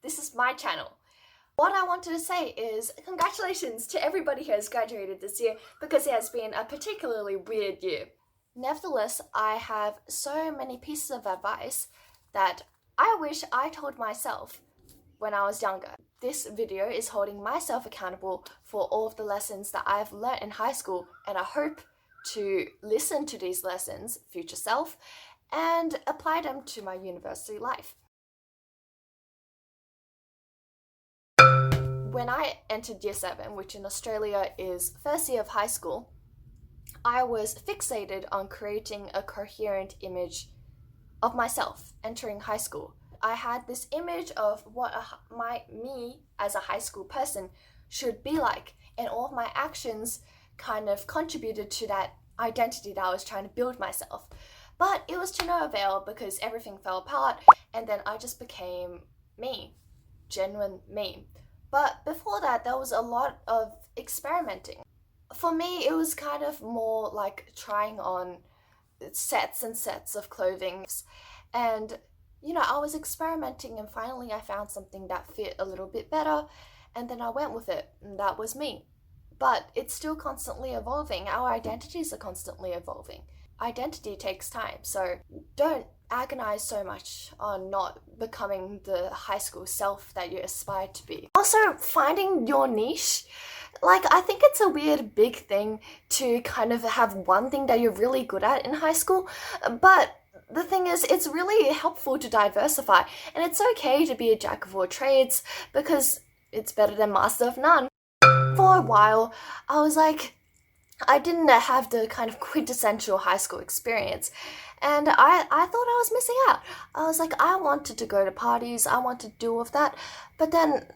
This is my channel. What I wanted to say is congratulations to everybody who has graduated this year because it has been a particularly weird year. Nevertheless, I have so many pieces of advice that I wish I told myself when I was younger. This video is holding myself accountable for all of the lessons that I've learnt in high school, and I hope to listen to these lessons, future self, and apply them to my university life. When I entered year 7, which in Australia is first year of high school, I was fixated on creating a coherent image of myself entering high school. I had this image of what me as a high school person should be like, and all of my actions kind of contributed to that identity that I was trying to build myself. But it was to no avail because everything fell apart, and then I just became me, genuine me. But before that, there was a lot of experimenting. For me, it was kind of more like trying on sets and sets of clothing. And, I was experimenting, and finally I found something that fit a little bit better, and then I went with it, and that was me. But it's still constantly evolving. Our identities are constantly evolving. Identity takes time, so don't agonize so much on not becoming the high school self that you aspire to be. Also, finding your niche. I think it's a weird big thing to kind of have one thing that you're really good at in high school, but the thing is, it's really helpful to diversify, and it's okay to be a jack of all trades because it's better than master of none. For a while, I was like, I didn't have the kind of quintessential high school experience, and I thought I was missing out. I was like, I wanted to go to parties, I wanted to do all of that, but then,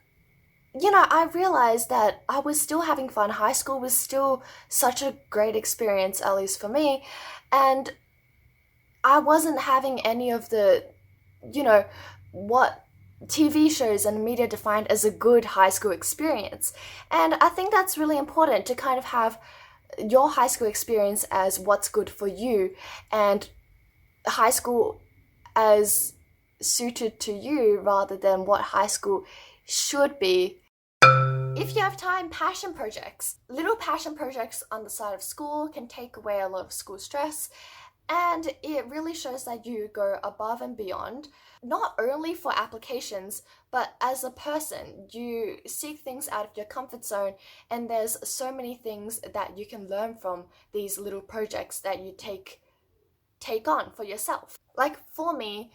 I realized that I was still having fun. High school was still such a great experience, at least for me, and I wasn't having any of the, what TV shows and media defined as a good high school experience. And I think that's really important to kind of have your high school experience as what's good for you, and high school as suited to you rather than what high school should be. If you have time, passion projects. Little passion projects on the side of school can take away a lot of school stress, and it really shows that you go above and beyond, not only for applications, but as a person. You seek things out of your comfort zone, and there's so many things that you can learn from these little projects that you take on for yourself. Like for me,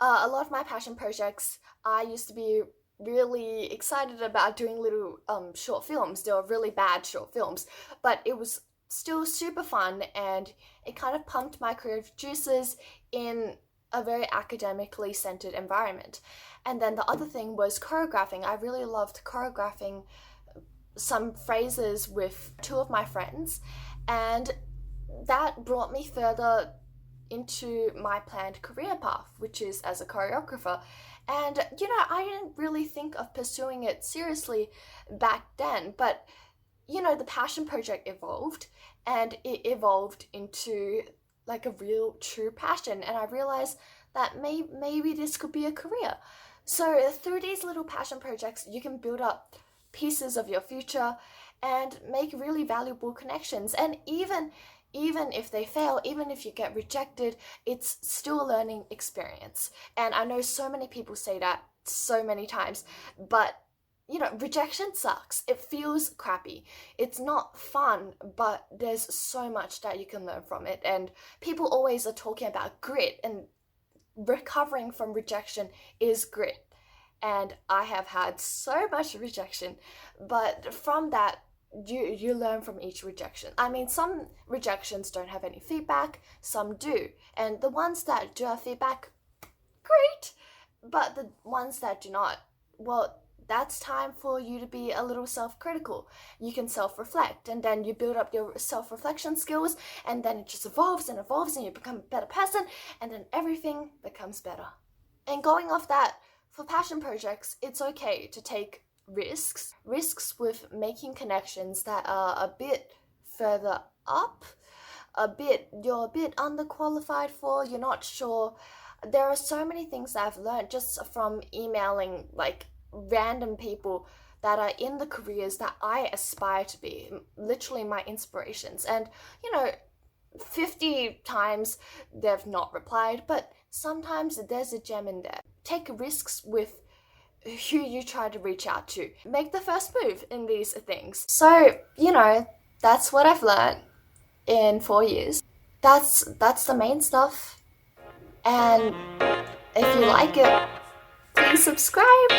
a lot of my passion projects, I used to be really excited about doing little short films. They were really bad short films, but it was still super fun, and it kind of pumped my creative juices in a very academically centered environment. And then the other thing was choreographing. I really loved choreographing some phrases with two of my friends, and that brought me further into my planned career path, which is as a choreographer. And I didn't really think of pursuing it seriously back then, but the passion project evolved, and it evolved into like a real true passion, and I realized that maybe this could be a career. So through these little passion projects, you can build up pieces of your future and make really valuable connections. And even if they fail, even if you get rejected, it's still a learning experience. And I know so many people say that so many times, but rejection sucks. It feels crappy. It's not fun, but there's so much that you can learn from it. And people always are talking about grit, and recovering from rejection is grit. And I have had so much rejection, but from that, you learn from each rejection. I mean, some rejections don't have any feedback, some do. And the ones that do have feedback, great. But the ones that do not, well, that's time for you to be a little self-critical. You can self-reflect, and then you build up your self-reflection skills, and then it just evolves and evolves, and you become a better person, and then everything becomes better. And going off that, for passion projects, it's okay to take risks with making connections that are a bit further up, you're a bit underqualified for, you're not sure. There are so many things that I've learned just from emailing like random people that are in the careers that I aspire to be, literally my inspirations. And, 50 times they've not replied, but sometimes there's a gem in there. Take risks with who you try to reach out to. Make the first move in these things. So, that's what I've learned in 4 years. That's the main stuff. And if you like it, please subscribe.